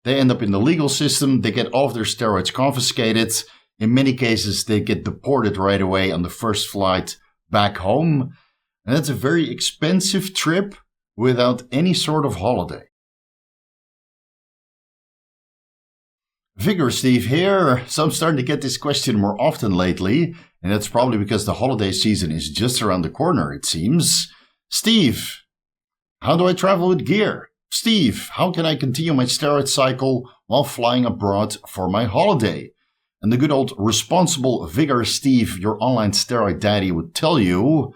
They end up in the legal system. They get all of their steroids confiscated. In many cases, they get deported right away on the first flight back home. And that's a very expensive trip without any sort of holiday. Vigorous Steve here. So I'm starting to get this question more often lately. And that's probably because the holiday season is just around the corner, it seems. Steve, how do I travel with gear? Steve, how can I continue my steroid cycle while flying abroad for my holiday? And the good old responsible Vigorous Steve, your online steroid daddy, would tell you,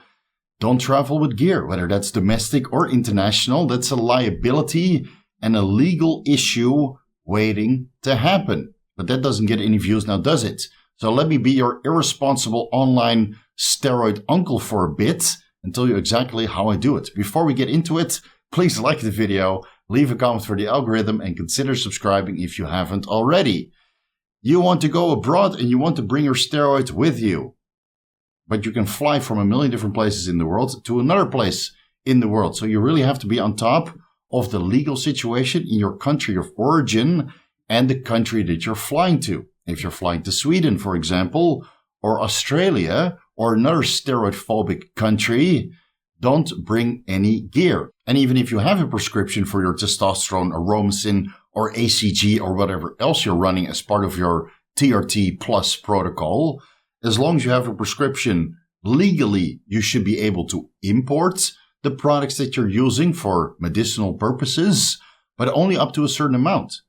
don't travel with gear, whether that's domestic or international. That's a liability and a legal issue waiting to happen. But that doesn't get any views now, does it? So let me be your irresponsible online steroid uncle for a bit and tell you exactly how I do it. Before we get into it, please like the video, leave a comment for the algorithm, and consider subscribing if you haven't already. You want to go abroad and you want to bring your steroid with you. But you can fly from a million different places in the world to another place in the world. So you really have to be on top of the legal situation in your country of origin and the country that you're flying to. If you're flying to Sweden, for example, or Australia, or another steroid-phobic country, don't bring any gear. And even if you have a prescription for your testosterone, aromasin, or ACG, or whatever else you're running as part of your TRT plus protocol, as long as you have a prescription, legally you should be able to import the products that you're using for medicinal purposes, but only up to a certain amount.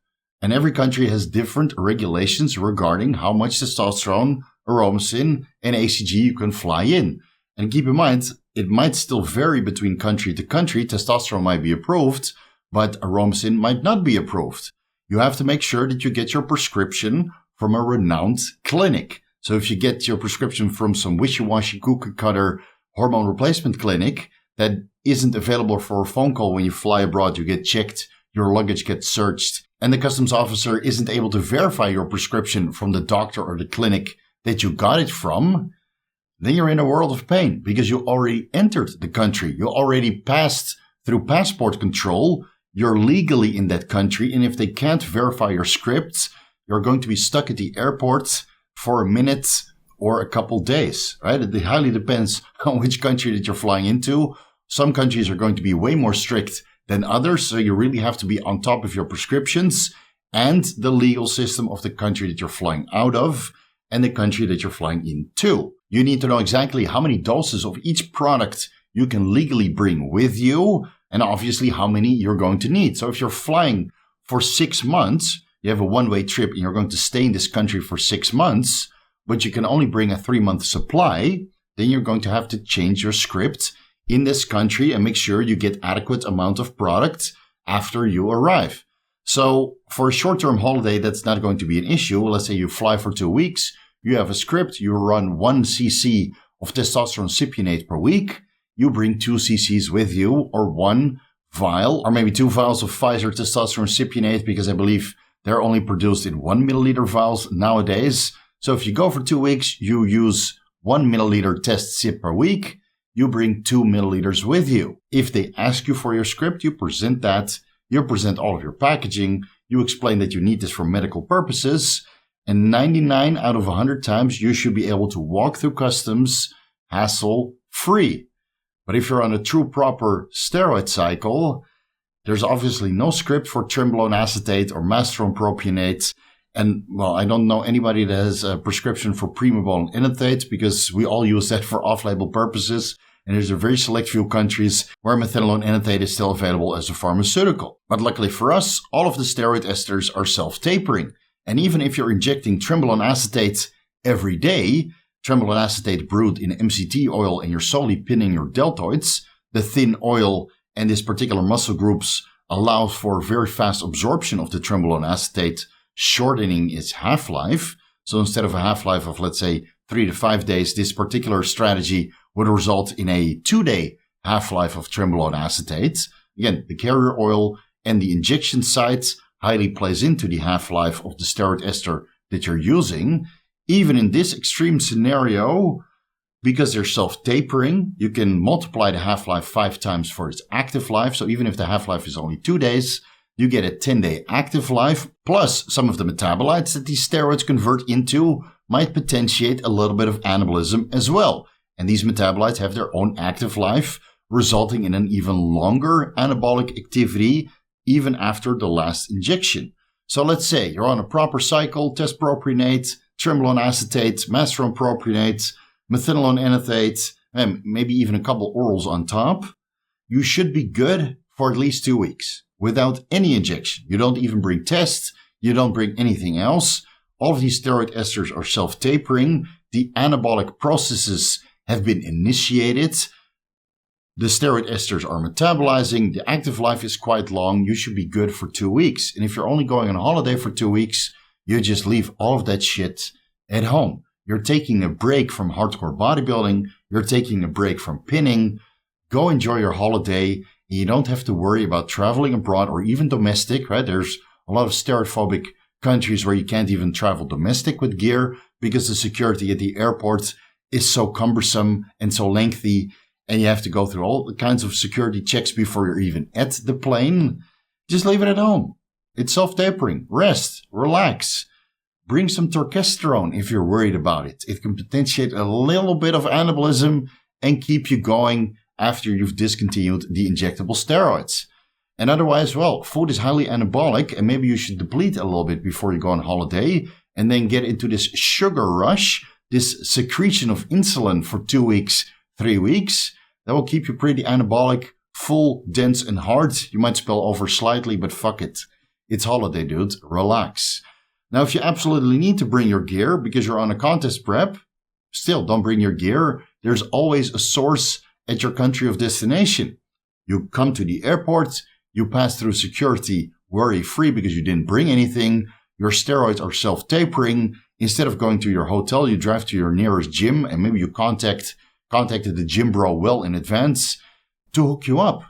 And every country has different regulations regarding how much testosterone, aromasin, and ACG you can fly in. And keep in mind, it might still vary between country to country. Testosterone might be approved, but aromasin might not be approved. You have to make sure that you get your prescription from a renowned clinic. So if you get your prescription from some wishy-washy cookie-cutter hormone replacement clinic that isn't available for a phone call when you fly abroad, you get checked, your luggage gets searched, and the customs officer isn't able to verify your prescription from the doctor or the clinic that you got it from, then you're in a world of pain because you already entered the country. You already passed through passport control. You're legally in that country. And if they can't verify your script, you're going to be stuck at the airport for a minute or a couple days, right? It highly depends on which country that you're flying into. Some countries are going to be way more strict than others. So you really have to be on top of your prescriptions and the legal system of the country that you're flying out of and the country that you're flying into. You need to know exactly how many doses of each product you can legally bring with you and obviously how many you're going to need. So if you're flying for 6 months, you have a one-way trip and you're going to stay in this country for 6 months, but you can only bring a 3-month supply, then you're going to have to change your script in this country and make sure you get adequate amount of product after you arrive. So for a short-term holiday, that's not going to be an issue. Let's say you fly for 2 weeks, you have a script, you run 1 cc of testosterone cypionate per week, you bring 2 cc's with you, or 1 vial, or maybe 2 vials of Pfizer testosterone cypionate, because I believe they're only produced in 1 milliliter vials nowadays. So if you go for 2 weeks, you use 1 milliliter test sip per week, you bring 2 milliliters with you. If they ask you for your script, you present that, you present all of your packaging, you explain that you need this for medical purposes, and 99 out of 100 times you should be able to walk through customs hassle-free. But if you're on a true proper steroid cycle, there's obviously no script for trenbolone acetate or masteron propionate. And, well, I don't know anybody that has a prescription for primobolan enanthate because we all use that for off-label purposes. And there's a very select few countries where methanolone enanthate is still available as a pharmaceutical. But luckily for us, all of the steroid esters are self-tapering. And even if you're injecting trenbolone acetate every day, trenbolone acetate brewed in MCT oil and you're solely pinning your deltoids, the thin oil and this particular muscle groups allows for very fast absorption of the trenbolone acetate, shortening its half-life. So instead of a half-life of, let's say, 3 to 5 days, this particular strategy would result in a 2-day half-life of trenbolone acetate. Again, the carrier oil and the injection site highly plays into the half-life of the steroid ester that you're using. Even in this extreme scenario, because they're self-tapering, you can multiply the half-life 5 times for its active life. So even if the half-life is only 2 days, You get a 10-day active life, plus some of the metabolites that these steroids convert into might potentiate a little bit of anabolism as well. And these metabolites have their own active life, resulting in an even longer anabolic activity even after the last injection. So let's say you're on a proper cycle, testpropionate, trembolone acetate, masteron propionate, methinolone enanthate, and maybe even a couple orals on top. You should be good for at least 2 weeks without any injection. You don't even bring tests. You don't bring anything else. All of these steroid esters are self-tapering. The anabolic processes have been initiated. The steroid esters are metabolizing. The active life is quite long. You should be good for 2 weeks. And if you're only going on holiday for 2 weeks, you just leave all of that shit at home. You're taking a break from hardcore bodybuilding. You're taking a break from pinning. Go enjoy your holiday. You don't have to worry about traveling abroad or even domestic, right? There's a lot of steroid-phobic countries where you can't even travel domestic with gear because the security at the airport is so cumbersome and so lengthy. And you have to go through all kinds of security checks before you're even at the plane. Just leave it at home. It's self-tapering. Rest. Relax. Bring some torkesterone if you're worried about it. It can potentiate a little bit of anabolism and keep you going after you've discontinued the injectable steroids. And otherwise, well, food is highly anabolic, and maybe you should deplete a little bit before you go on holiday and then get into this sugar rush, this secretion of insulin for 2 weeks, 3 weeks. That will keep you pretty anabolic, full, dense, and hard. You might spill over slightly, but fuck it. It's holiday, dude. Relax. Now, if you absolutely need to bring your gear because you're on a contest prep, still don't bring your gear. There's always a source at your country of destination. You come to the airport, you pass through security worry-free because you didn't bring anything. Your steroids are self-tapering. Instead of going to your hotel, you drive to your nearest gym and maybe you contacted the gym bro well in advance to hook you up.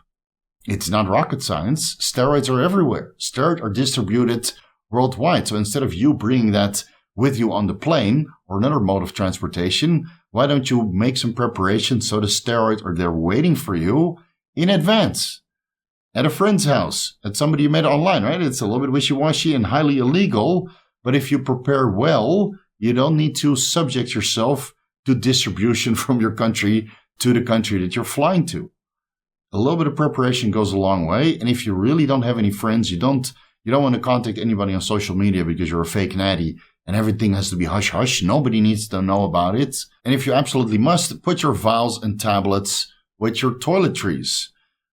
It's not rocket science. Steroids are everywhere. Steroids are distributed worldwide. So instead of you bringing that with you on the plane or another mode of transportation, why don't you make some preparation so the steroids are there waiting for you in advance? At a friend's house, at somebody you met online, right? It's a little bit wishy-washy and highly illegal, but if you prepare well, you don't need to subject yourself to distribution from your country to the country that you're flying to. A little bit of preparation goes a long way, and if you really don't have any friends, you don't want to contact anybody on social media because you're a fake natty and everything has to be hush-hush. Nobody needs to know about it. And if you absolutely must, put your vials and tablets with your toiletries.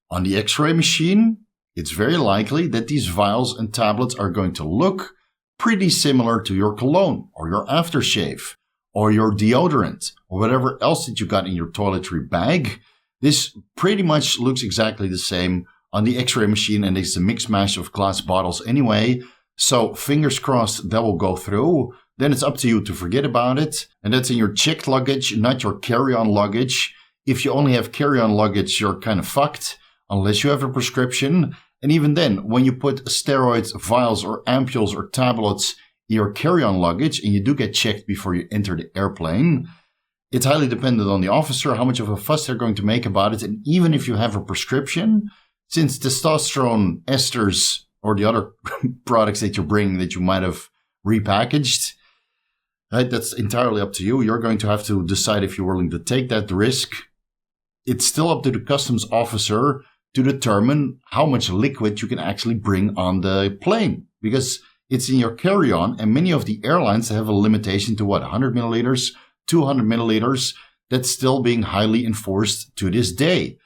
On the X-ray machine, it's very likely that these vials and tablets are going to look pretty similar to your cologne or your aftershave or your deodorant or whatever else that you got in your toiletry bag. This pretty much looks exactly the same on the X-ray machine, and it's a mix mash of glass bottles anyway. So fingers crossed that will go through. Then it's up to you to forget about it. And that's in your checked luggage, not your carry-on luggage. If you only have carry-on luggage, you're kind of fucked unless you have a prescription. And even then, when you put steroids, vials, or ampules or tablets in your carry-on luggage, and you do get checked before you enter the airplane, it's highly dependent on the officer, how much of a fuss they're going to make about it. And even if you have a prescription, since testosterone esters or the other products that you bring that you might have repackaged, right, that's entirely up to you. You're going to have to decide if you're willing to take that risk. It's still up to the customs officer to determine how much liquid you can actually bring on the plane, because it's in your carry-on, and many of the airlines have a limitation to 100 milliliters, 200 milliliters. That's still being highly enforced to this day.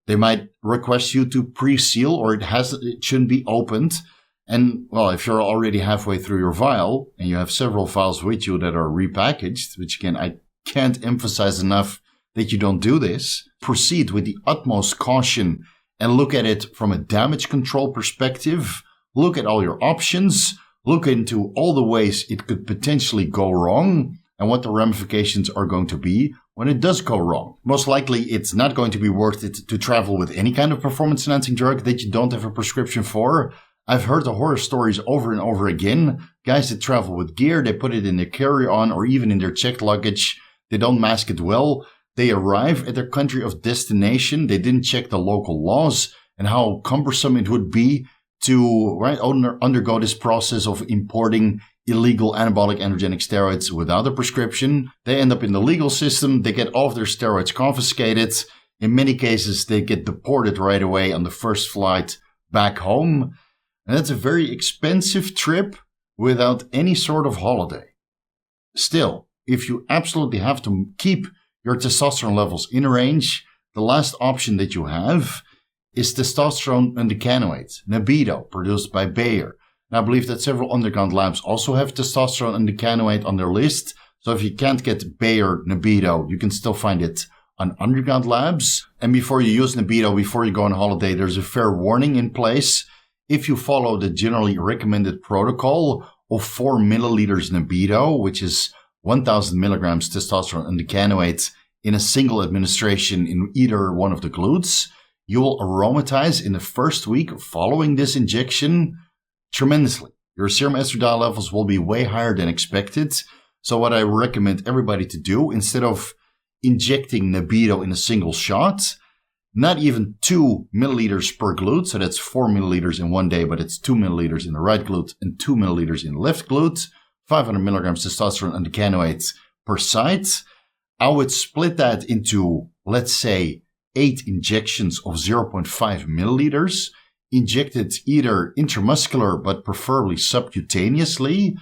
They might request you to pre-seal, or it shouldn't be opened. And well, if you're already halfway through your vial and you have several vials with you that are repackaged, which again, I can't emphasize enough that you don't do this, proceed with the utmost caution and look at it from a damage control perspective. Look at all your options. Look into all the ways it could potentially go wrong and what the ramifications are going to be when it does go wrong. Most likely, it's not going to be worth it to travel with any kind of performance-enhancing drug that you don't have a prescription for. I've heard the horror stories over and over again. Guys that travel with gear, they put it in their carry-on or even in their checked luggage. They don't mask it well. They arrive at their country of destination. They didn't check the local laws and how cumbersome it would be to undergo this process of importing illegal anabolic androgenic steroids without a prescription. They end up in the legal system. They get all of their steroids confiscated. In many cases, they get deported right away on the first flight back home. And that's a very expensive trip without any sort of holiday. Still, if you absolutely have to keep your testosterone levels in range, the last option that you have is testosterone undecanoate, Nebido, produced by Bayer. And I believe that several underground labs also have testosterone undecanoate on their list. So if you can't get Bayer Nebido, you can still find it on underground labs. And before you use Nebido, before you go on holiday, there's a fair warning in place. If you follow the generally recommended protocol of 4 milliliters Nebido, which is 1000 milligrams testosterone undecanoate in a single administration in either one of the glutes, you will aromatize in the first week following this injection tremendously. Your serum estradiol levels will be way higher than expected. So what I recommend everybody to do, instead of injecting Nebido in a single shot, not even 2 milliliters per glute, so that's 4 milliliters in one day, but it's 2 milliliters in the right glute and 2 milliliters in the left glute, 500 milligrams testosterone undecanoate per site. I would split that into, let's say, 8 injections of 0.5 milliliters, injected either intramuscular but preferably subcutaneously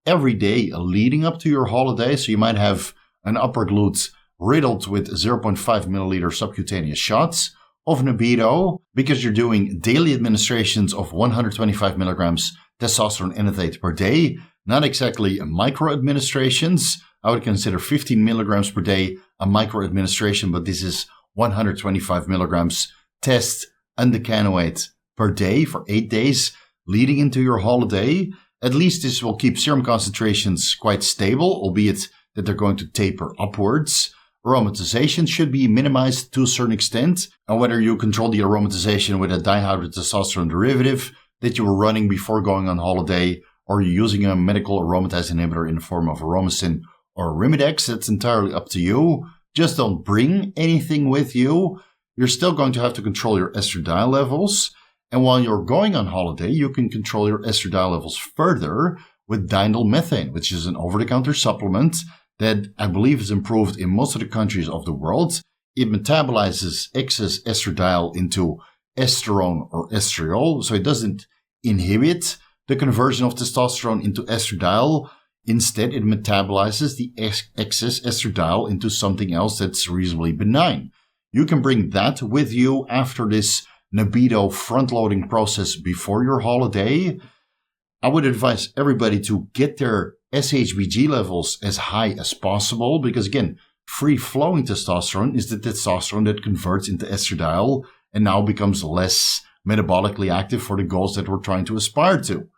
every day leading up to your holiday. So you might have an upper glute riddled with 0.5 milliliter subcutaneous shots of Nebido because you're doing daily administrations of 125 milligrams testosterone enanthate per day, not exactly micro administrations. I would consider 15 milligrams per day a micro administration, but this is 125 milligrams test undecanoate per day for 8 days leading into your holiday. At least this will keep serum concentrations quite stable, albeit that they're going to taper upwards. Aromatization should be minimized to a certain extent, and whether you control the aromatization with a dihydrotestosterone derivative that you were running before going on holiday, or you're using a medical aromatase inhibitor in the form of aromacin or Arimidex, that's entirely up to you. Just don't bring anything with you. You're still going to have to control your estradiol levels. And while you're going on holiday, you can control your estradiol levels further with dinyl methane, which is an over-the-counter supplement that I believe is improved in most of the countries of the world. It metabolizes excess estradiol into esterone or estriol, so it doesn't inhibit the conversion of testosterone into estradiol. Instead, it metabolizes the excess estradiol into something else that's reasonably benign. You can bring that with you after this Nebido front-loading process before your holiday. I would advise everybody to get their SHBG levels as high as possible because, again, free-flowing testosterone is the testosterone that converts into estradiol and now becomes less metabolically active for the goals that we're trying to aspire to.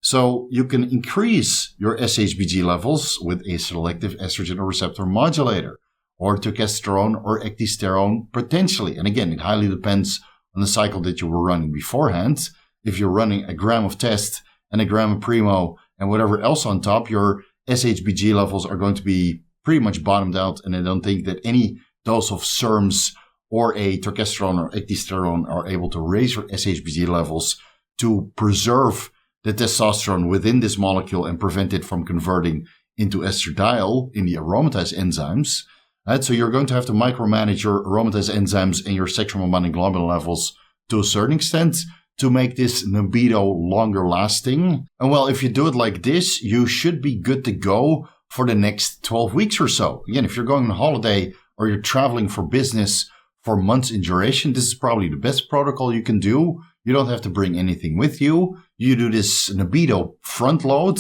So you can increase your SHBG levels with a selective estrogen receptor modulator or testosterone or ecdysterone potentially. And again, it highly depends on the cycle that you were running beforehand. If you're running a gram of test and a gram of primo and whatever else on top, your SHBG levels are going to be pretty much bottomed out. And I don't think that any dose of SERMs or a testosterone or ecdysterone are able to raise your SHBG levels to preserve the testosterone within this molecule and prevent it from converting into estradiol in the aromatase enzymes. Right? So you're going to have to micromanage your aromatase enzymes and your sexual bonding globulin levels to a certain extent to make this Nebido longer lasting. And well, if you do it like this, you should be good to go for the next 12 weeks or so. Again, if you're going on holiday or you're traveling for business for months in duration, this is probably the best protocol you can do. You don't have to bring anything with you. You do this Nebido front load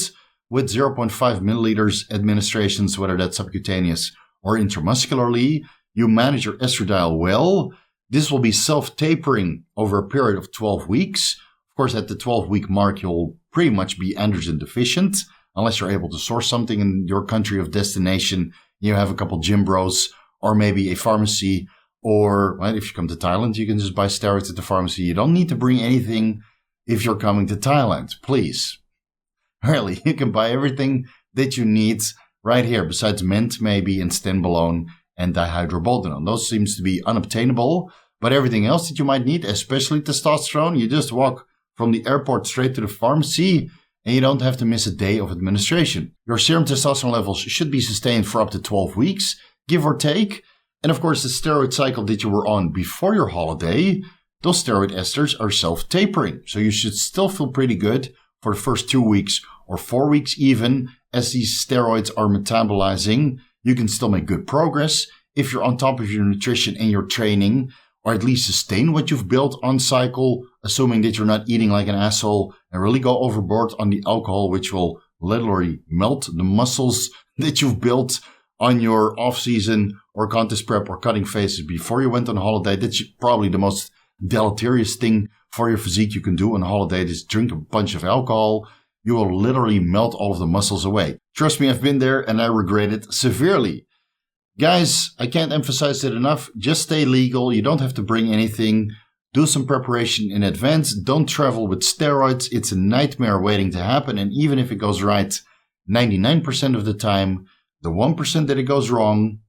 with 0.5 milliliters administrations, whether that's subcutaneous or intramuscularly. You manage your estradiol well. This will be self-tapering over a period of 12 weeks. Of course, at the 12-week mark, you'll pretty much be androgen deficient, unless you're able to source something in your country of destination. You have a couple gym bros or maybe a pharmacy. Or right, if you come to Thailand, you can just buy steroids at the pharmacy. You don't need to bring anything if you're coming to Thailand, please. Really, you can buy everything that you need right here, besides mint maybe and stenbolone and dihydroboldenone. Those seems to be unobtainable, but everything else that you might need, especially testosterone, you just walk from the airport straight to the pharmacy, and you don't have to miss a day of administration. Your serum testosterone levels should be sustained for up to 12 weeks, give or take. And of course, the steroid cycle that you were on before your holiday, those steroid esters are self-tapering. So you should still feel pretty good for the first 2 weeks or 4 weeks even. As these steroids are metabolizing, you can still make good progress if you're on top of your nutrition and your training, or at least sustain what you've built on cycle, assuming that you're not eating like an asshole and really go overboard on the alcohol, which will literally melt the muscles that you've built on your off-season or contest prep or cutting phases before you went on holiday. That's probably the most deleterious thing for your physique you can do on holiday, is drink a bunch of alcohol. You will literally melt all of the muscles away. Trust me, I've been there and I regret it severely. Guys, I can't emphasize it enough. Just stay legal. You don't have to bring anything. Do some preparation in advance. Don't travel with steroids. It's a nightmare waiting to happen. And even if it goes right 99% of the time, the 1% that it goes wrong,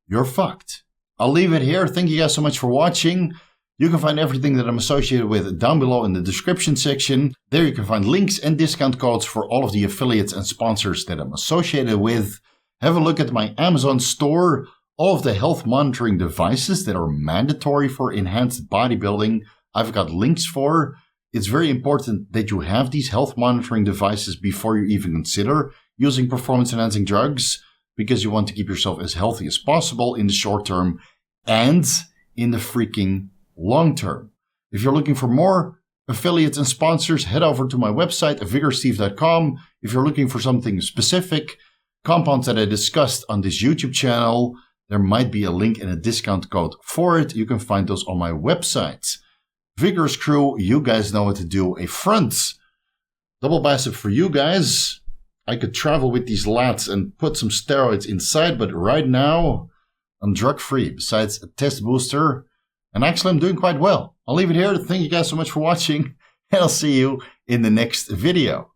you're fucked. I'll leave it here. Thank you guys so much for watching. You can find everything that I'm associated with down below in the description section. There you can find links and discount codes for all of the affiliates and sponsors that I'm associated with. Have a look at my Amazon store. All of the health monitoring devices that are mandatory for enhanced bodybuilding, I've got links for. It's very important that you have these health monitoring devices before you even consider using performance-enhancing drugs, because you want to keep yourself as healthy as possible in the short term and in the freaking long term. If you're looking for more affiliates and sponsors, head over to my website, vigorsteve.com. If you're looking for something specific, compounds that I discussed on this YouTube channel, there might be a link and a discount code for it. You can find those on my website. Vigorous crew, you guys know what to do. A front double bicep for you guys. I could travel with these lats and put some steroids inside, but right now I'm drug-free, besides a test booster. And actually, I'm doing quite well. I'll leave it here. Thank you guys so much for watching, and I'll see you in the next video.